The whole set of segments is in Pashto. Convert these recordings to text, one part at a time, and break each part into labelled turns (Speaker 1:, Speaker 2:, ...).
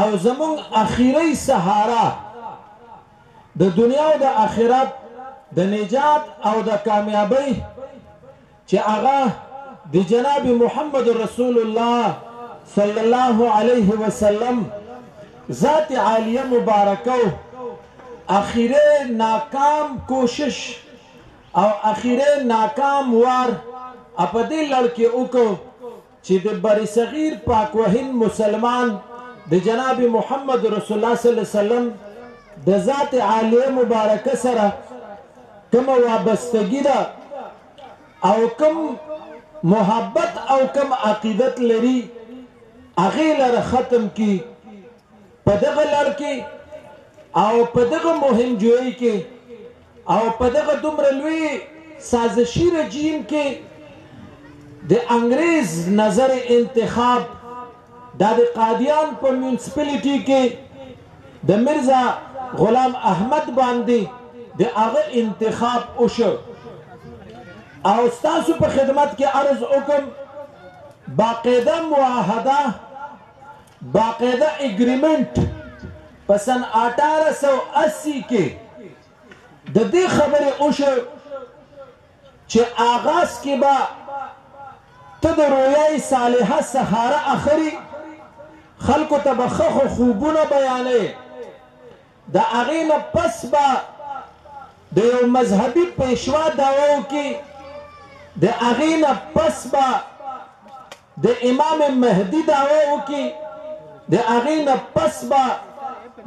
Speaker 1: او زمون اخیری سهارا د دنیا او د آخرت د نجات او د کامیابی چې هغه د جناب محمد رسول الله صلی الله علیه وسلم ذات عالیه مبارکو اخیری ناکام کوشش او اخیری ناکام وار په دې لړ کې وکړو چې د بر صغیر پاکوهین مسلمان د جناب محمد رسول الله صلی الله علیه وسلم د ذات عالیه مبارکه سره کوم وابستګي ده او کوم محبت او کوم عقیدت لري هغې لره ختم کی په دغه لړ کې او په دغه مهم جوړۍ کې او په دغه دومره لوی سازشي رژیم کې د انګریز نظر انتخاب دا د قادیان په میونسپلیټي کې د مرزا غلام احمد باندې د هغه انتخاب وشو او ستاسو په خدمت کې عرض وکم باقاعده معاهده باقاعده اگریمنٹ په سن 1880 کې د دې خبرې وشو چې آغاز کې به ته د رویای صالحه سهاره اخري خلکو ته به ښه خوبونه بیانې د هغې نه پس به د یو مذهبي پیشوا دعوا وکړي د هغې نه پس به د امام مهدي دعوا وکړي د هغې نه پس به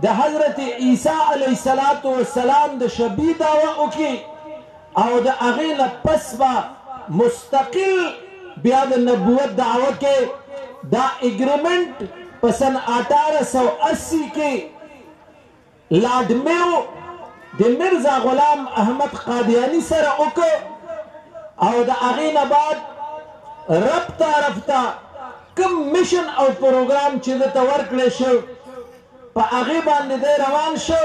Speaker 1: د حضرت عیسی علیه السلام د شبی دعوا وکړي او د هغې نه پس به مستقل بیا د نبوت دعوه کې دا اگریمنٹ په سن 1880 کې لارډ میو د مرزا غلام احمد قادیانی سره وکړ او د هغې نه بعد ربطه کوم میشن او پروګرام چې دته ورکړی شو په هغې باندې دی روان شو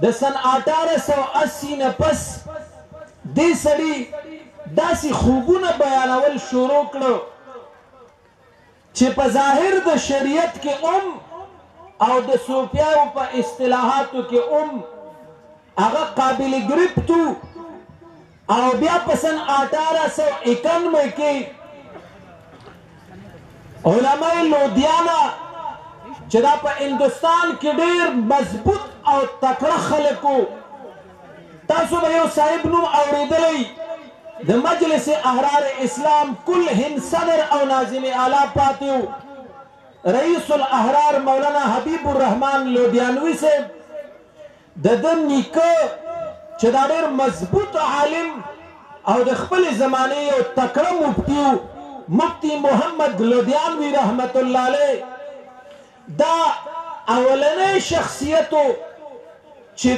Speaker 1: د سن 1880 نه پس دې سړي داسې خوبونه بیانول شروع کړو چې په ظاهر د شریعت کې او د صوفیاو په اصطلاحاتو کې هغه قابل گرفتو او بیا په سن 1891 کې علماء لودیانا چې دا په هندوستان کې ډېر مضبوط او تکړه خلکو تاسو به یو صاحب نوم اورېدلی د مجلس احرار اسلام کل هند صدر او ناظم اعلی پاتیو رئیس الاحرار مولانا حبیب الرحمن لودیانوی صاحب د ده نیکه چې دا ډېر مضبوط عالم او د خپل زمانې یو تکړه مفتي مفتی محمد لودیانوی رحمت الله علیه دا اولنی شخصیتو چې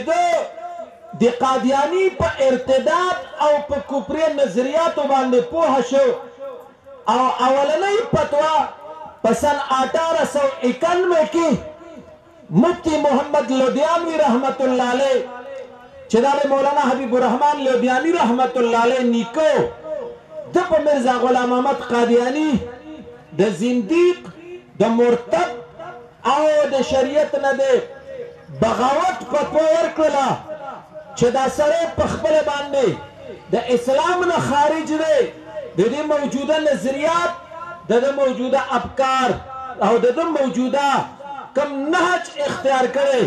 Speaker 1: د قادیانی په ارتداد او په کفري نظریاتو باندې پوه شو او اولنی فتوا په سن 1891 کې مفتی محمد لودیانوی رحمت الله علیه چې دا مولانا حبیب الرحمن لودیانی رحمت الله علیه نیکو د په مرزا غلام احمد قادیانی د زنديق د مرتد او د شریعت نه د بغاوت فتوا ورکړه چې دا سره په خپل باندې د اسلام نه خارج دی د دې موجوده نظریات د موجوده افکار او د موجوده کم نهج اختیار کړي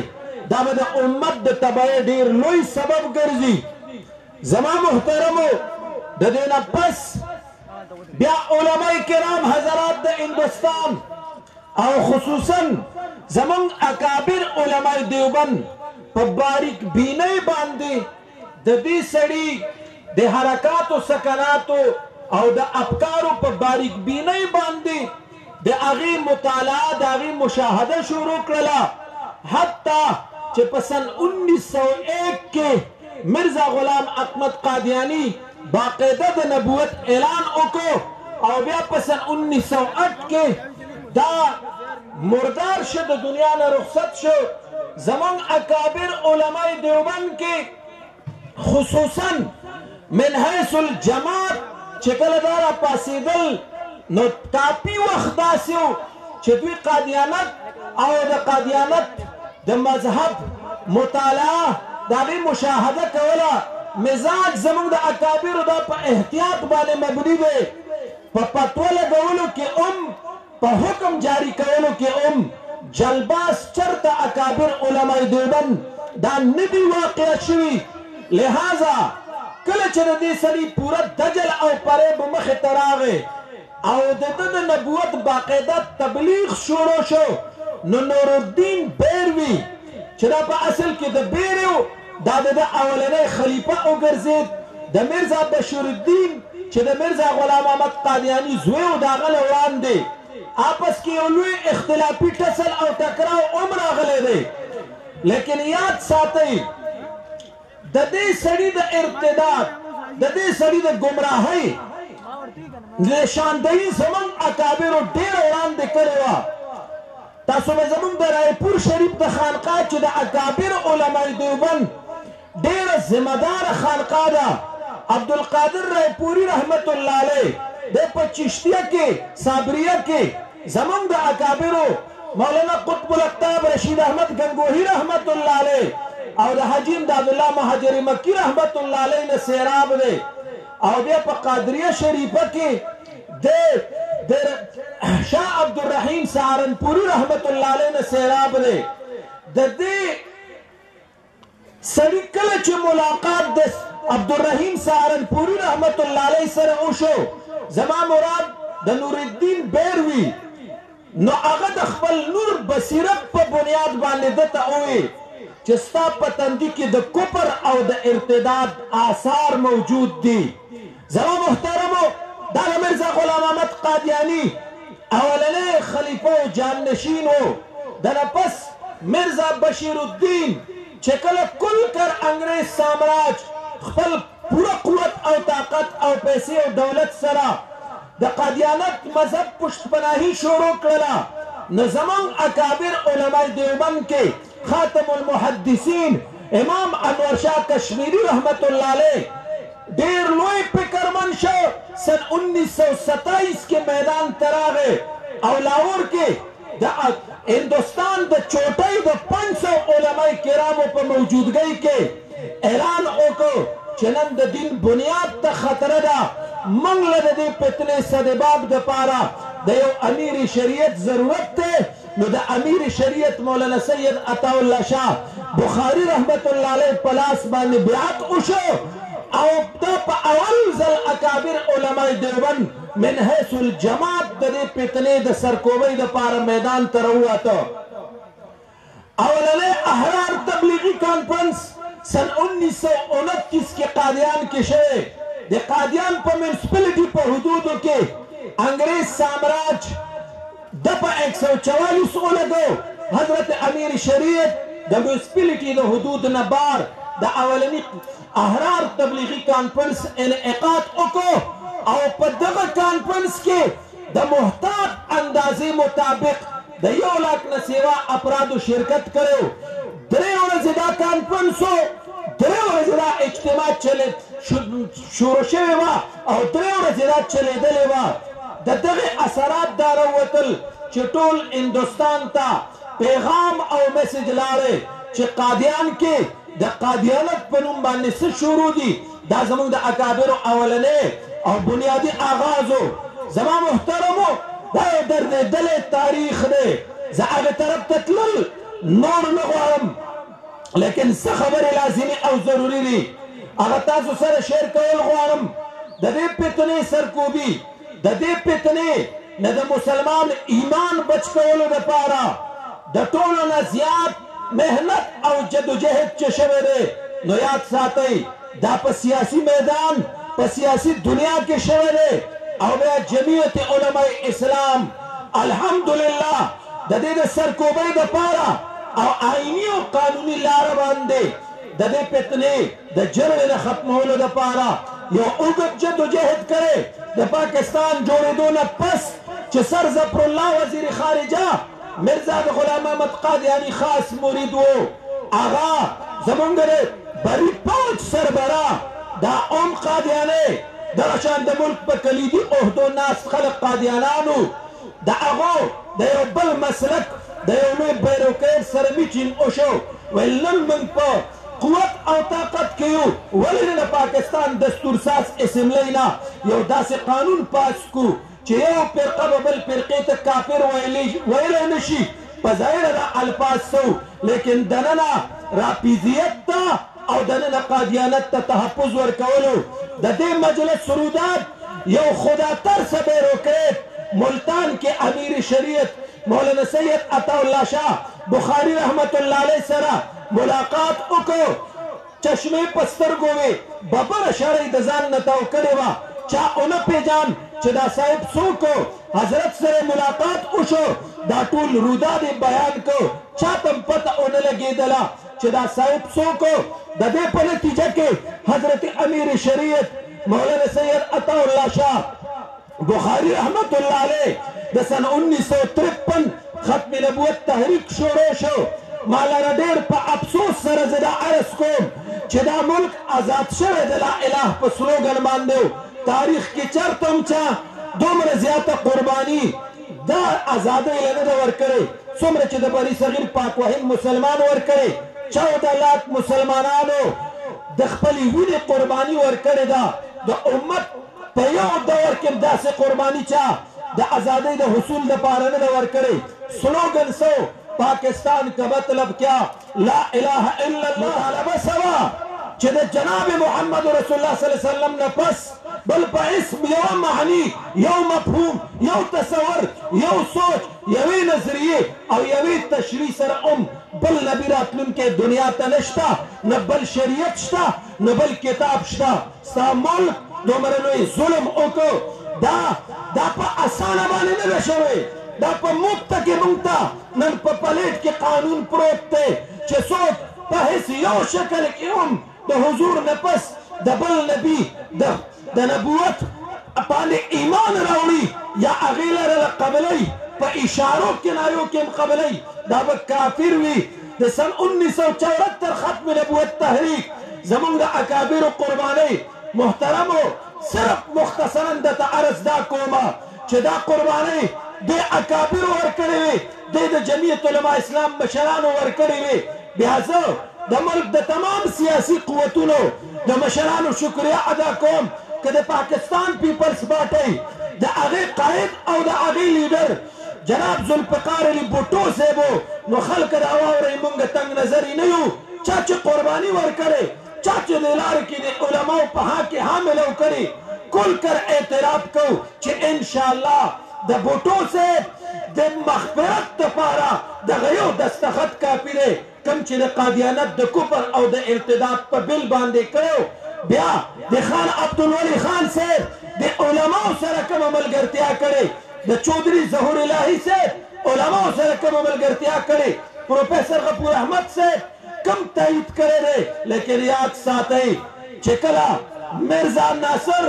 Speaker 1: دا به د امت د تباہی ډیر لوی سبب ګرځي زما محترمو د دې نه پس بیا علماء کرام حضرات د هندوستان او خصوصا زمون اکابر علماء دیوبند په باریک بینۍ باندې د دې سړي د حرکاتو سکناتو او د افکارو په باریک بینۍ باندې د هغې مطالعه د هغې مشاهده شروع کړله حتی چې په سن 1901 کې مرزا غلام احمد قادیانی باقاعده د نبوت اعلان وکړو او بیا په سن 1908 کې دا مردار شو د دنیا نه رخصت شو زمون اکابر علماء دیوبند کې خصوصا من حیث الجماعت چې کله دا راپاڅېدل نو کافي وخت داسې و چې دوی قادیانت او د قادیانت د مذهب مطالعه د هغې مشاهده کوله مزاج زموږ د اکابرو دا په احتیاط باندې مبني دی په فتوا لګولو کې په حکم جاری کولو کې جلباس چرته اکابر علماء دیوبند دا نه دي واقع شوي لہذا کله چې د دې سړي پوره دجل او فریب مخې ته راغی او د ده د نبوت باقاعده تبلیغ شروع شو نو نورالدین بیروي چې دا په اصل کې د بیرو دا د اولنی خلیفه وګرځېد د میرزا بشیرالدین چې د میرزا غلام محمد قادیاني زوی و د هغه نه وړاندې آپس کې یو لوی اختلافي ټسل او ټکراو هم راغلی دی لیکن یاد ساتئ د دې سړي د ارتداد د دې سړي د ګمراهۍ نشاندهي زموږ اکابرو ډېره وړاندې کړې وه تاسو به زموږ د رایپور شریف د خانقاه چې د اکابر علماء دیوبند ډېره ذمهداره خانقاه ده عبدالقادر رایپوري رحمت الله علیه د په چشتیه کې صابریه کې زموږ د اکابرو مولانا قطب الاقطاب رشید احمد گنگوهی رحمت الله علیه او د حاجی امداد الله مهاجر مکی رحمت الله علیه نه سیراب دی او بیا په قادریه شریفه کې د شاه عبدالرحیم سهارنپوري رحمت الله علیه نه سیراب دی د دې سړي کله چې ملاقات د عبدالرحیم سهارنپوري رحمت الله علیه سره وشو زما مراد د نورالدین بیروي نو هغه د خپل نور بصیرت په بنیاد باندې دته وویل چې ستا په تندي کې د کفر او د ارتداد آثار موجود دي زما محترمو دا د میرزا غلام محمد قادیاني اولنی خلیفه و جانشین و د نه پس میرزا بشیرالدین چې کله کل کر انګریز سامراج خپل پوره قوت او طاقت او پیسې او دولت سره د قادیانت مذهب پشتپناهي شروع کړله نو زموږ اکابر علماء دیوبند کې خاتم المحدثین امام انور شاه کشمیری رحمت الله علیه ډېر لوی فکرمند شو سن 1927 کې میدان ته راغی او لاهور کې د هندوستان د چوټۍ د 500 علماء کرامو په موجودګۍ کې اعلان وکړ چې نن د دین بنیاد ته خطره ده موږ له د دې فتنې سدباب دپاره د یو امیر شریعت ضرورت دی نو د امیر شریعت مولانا سید عطاالله شاه بخاري رحمت الله علیه په لاس باندې بیعت وشو او دا په اول ځل اکابر علماء دیوبند من حیث الجماعت د دې فتنې د سرکوبۍ دپاره میدان ته راووته اولنی احرار تبلیغي کانفرنس سن 1929 کې قادیان کې شوی د قادیان په میونسپلټي په حدودو کې انګریز سامراج د په 144 ولګو حضرت امیر شریعت د میونسپلټي د حدود نه بار د اولنی احرار تبلیغي کانفرنس انعقاد وکړو او په دغه کانفرنس کې د محتاط اندازې مطابق د 1 لاک نه سیوا افرادو شرکت کړو 3 ورځې دا کانفرنس و 3 ورځې دا اجتماع شروع شوې وه او 3 ورځې دا چلېدلې وه د دغې اثرات دا راوتل چې ټول هندوستان ته پیغام او میسج لاړی چې قادیان کې د قادیانت په نوم باندې څه شروع دي دا زموږ د اکابرو اولنی او بنیادي آغاز و زما محترمو دا یو دردېدلی تاریخ دی زه هغې طرف ته تلل نور نه غواړم لیکن څه خبرې لازمي او ضروري دي هغه تاسو سره شیر کول غواړم د دې فتنې سرکوبي د دې فتنې نه د مسلمان ایمان بچ کولو دپاره د ټولو نه زیات محنت او جدوجهد چې شوی دی نو یاد ساتئ دا په سیاسي میدان په سیاسي دنیا کې شوی دی او بیا جمعیت علماء اسلام الحمدلله د دې د سرکوبۍ دپاره او آئینی او قانوني لاره باندې د دې فتنې د جرړې د ختمولو دپاره یو اوږد جدوجهد کړی د پاکستان جوړېدو نه پس چې سر ظفر الله وزیر خارجه میرزا د غلام محمد قادیاني خاص مرید و هغه زمونږ د بري پوځ سربراه دا قادیاني دغه شان د ملک په کلیدي عهدو ناست خلک قادیانانو د هغو د یو بل مسلک د یو لوی بیروکر سره میټینګ وشو ویل نن موږ په قوت او طاقت کې یو ولې د پاکستان دستور ساز اسمبلی نه یو داسې قانون پاس کړو چې یو فرقه به بل فرقې ته کافر ویلی نشي په ظاهره دا الفاظ سو لیکن دننه رافضیت ته او دننه قادیانت ته تحفظ ورکولو د دې مجلس سرودات یو خدا ترس بیروکریت ملتان کې امیر شریعت مولانا سید عطا الله شاه بخاری رحمت الله علیه سره ملاقات وکړو چشمه په سترګو وې ببره شړۍ د ځان نه تاو کړې وه چا ونه پیژان چې دا صاحب څوک حضرت سره ملاقات وشو دا ټول روداد بیان کو چاته پته ونه لګېدله چې دا صاحب څوک د دې په نتیجه کې حضرت امیر شریعت مولانا سید عطا الله شاه بخاری رحمت الله علیه د سن 1953 ختم نبوت تحریک شروع شو مالره ډېر په افسوس سره زه دا عرض کوم چې دا ملک آزاد شوی د لا اله په سلوګن باندې تاریخ کې چرته هم چا دومره زیاته قرباني دا ازادۍ له نه ده ورکړې څومره چې د بری صغیر پاک وهند مسلمان ورکړې 14 لاک مسلمانانو د خپلې وینې قرباني ورکړې ده د امت په یو دور کې داسې قرباني چا د ازادۍ د حصول لپاره نه ده ورکړې سلوګن سو پاکستان کا مطلب کیا لا الہ الا اللہ مطالبه سوا چې د جناب محمد رسول الله صلی الله علیه وسلم نه پس بل په اسم یو معنی یو مفهوم یو تصور یو سوچ یوې نظریې او یوې تشریح سره بل نبی راتلونکې دنیا ته نشته نه بل شریعت شته نه بل کتاب شته ستا ملک دومره لوی ظلم وکړو دا په اسانه باندې نه ده شوی دا په موږ ته کې موږ ته نن په پلیټ کې قانون پروت دی چې څوک په هیڅ یو شکل کې هم د حضور نه پس د بل نبي د نبوت باندې ایمان راوړي یا هغې لره قبلوي په اشارو کنایو کې هم قبلوي دا به کافر وي د سن 1974 ختم نبوت تحریک زمونږ د اکابرو قربانۍ محترمو صرف مختصرا درته عرض دا کومه چې دا قربانۍ د اکابرو ورکړې وې د جمعیت علما اسلام مشرانو ورکړې وې بیا زه د ملک د تمام سیاسي قوتونو د مشرانو شکریه ادا کوم که د پاکستان پیپلز پارټۍ د هغې قائد او د هغې لیډر جناب ذوالفقار علي بوټو صاحبو نو خلک دا واورئ موږ تنګ نظري نه یو چا چې قرباني ورکړې چا چې د لارې کې د علماو په حق کې حامله وکړي کل کر اعتراف کو چې انشاءالله د بوټو صاحب د مغفرت دپاره دغه یو دستخط کافي دی کم چې د قادیانت د کفر او د ارتداد په بل باندې کړو بیا د خان عبدالولي خان صاحب د علماو سره کومه ملګرتیا کړې د چودھری ظهور الهي صاحب علماو سره کومه ملګرتیا کړې پروفیسر غفور احمد صاحب کم تایید کړی دی لیکن یاد ساتئ چې کله مرزا ناصر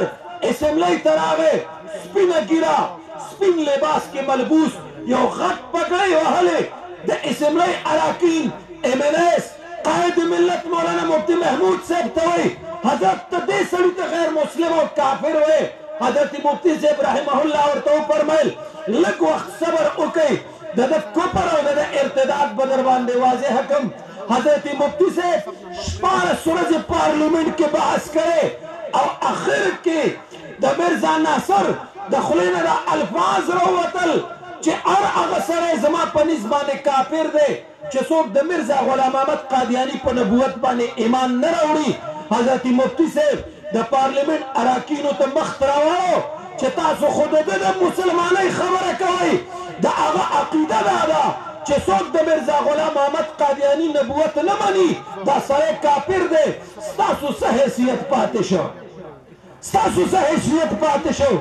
Speaker 1: اسمبلی ته راغی سپینه ګیره سپین لباس کې ملبوس یو غټ پګړۍ وهلې د اسمبلی اراکین MNS قائد ملت مولانا مفتی محمود صاحب ته وایي حضرت ته دې سړي ته غیر مسلم او کافر وایي حضرت مفتی صاحب رحمه الله ورته وفرمیل لږ وخت صبر وکئ د کفر او د ارتداد به در باندې واضح کړم حضرت مفتی صاحب 14 ورځې پارلیمنټ کې بحث کړی او اخر کې د مرزا ناصر د خولې نه د الفاظ راووتل چې هر هغه سړی زما په نس باندې کافر دی چې څوک د مرزا غلام احمد قادیاني په نبوت باندې ایمان نه راوړي حضرت مفتی صاحب د پارلیمنټ اراکینو ته مخ راوړو چې تاسو خو د مسلمانۍ خبره کوئ د هغه عقیده دا ده چې څوک د مرزا غلام احمد قادیاني نبوت نه مني دا سړی کافر دی ستاسو څه حیثیت پاتې شو ستاسو څه حیثیت پاتې شو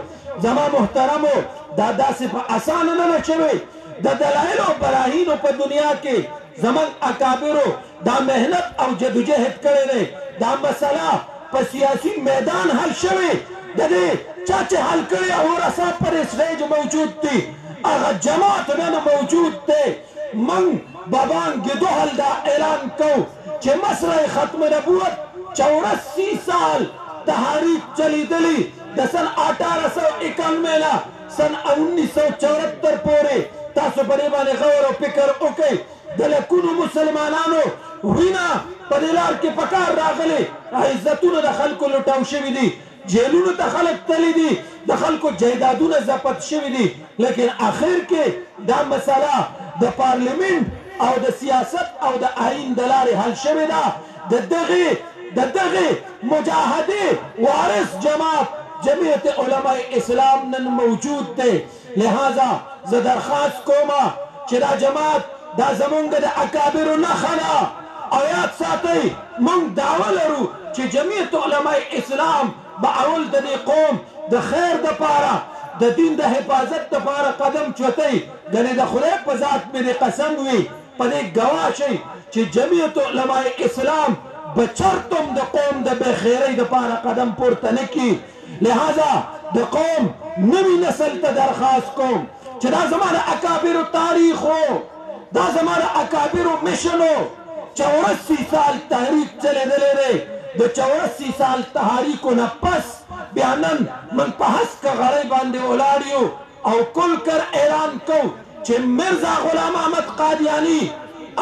Speaker 1: زما محترمو دا داسې په اسانه نه ده شوی د دلایلو او براهینو په دنیا کې زموږ اکابرو دا محنت او جدوجهد کړی دی دا مسله په سیاسي میدان حل شوی د دې چا چې حل کړی او رسا پر اسټیج موجود دي هغه جماعت نن موجود دی من بابانګېدو حل دا اعلان کو چې مسله ختم نبوت 84 سال تحریک چلیدلی د سن 1891 نه سن 1974 پورې تاسو په دې باندې غور او فکر وکړئ د لکونو مسلمانانو وینا په دې لار کې په کار راغلې عزتونه د خلکو لوټاو شوي دي جیلونو ته خلک تللی دي د خلکو جایدادونه ضبط شوي دي لیکن آخر کې دا مسله د پارلیمنت او د سیاست او د آئین د لارې حل شوې ده د دغې مجاهدې وارث جماعت جمعیت علماء اسلام نن موجود دی لہذا زه درخواست کومه چې دا جماعت دا زمونږ د اکابرو نښه ده او یاد ساتئ موږ دعوه لرو چې جمعیت علماء اسلام به اول د دې قوم د خیر دپاره د دین د حفاظت دپاره قدم چوتی ګنې د خدای په ذات مې د قسم وي په دې ګواه شئ چې جمعیت علماء اسلام به چرتم د قوم د بخیرۍ دپاره قدم پورته نه کړي لہذا د قوم نوي نسل ته درخواست کوم چې دا زما د اکابرو تاریخ و دا زما د اکابرو مشن و 84 سال تحریک چلیدلی دی د 84 سال تحریکو نه پس بیا نن من په هسکه غړۍ باندې ولاړ یو او کل کر اعلان کو چې مرزا غلام احمد قادیانی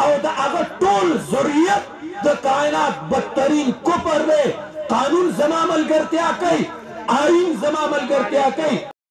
Speaker 1: او د هغه ټول ذریت د کائنات بدترین کفر دی قانون زما ملګرتیا کوي آئین زما ملګرتیا کوي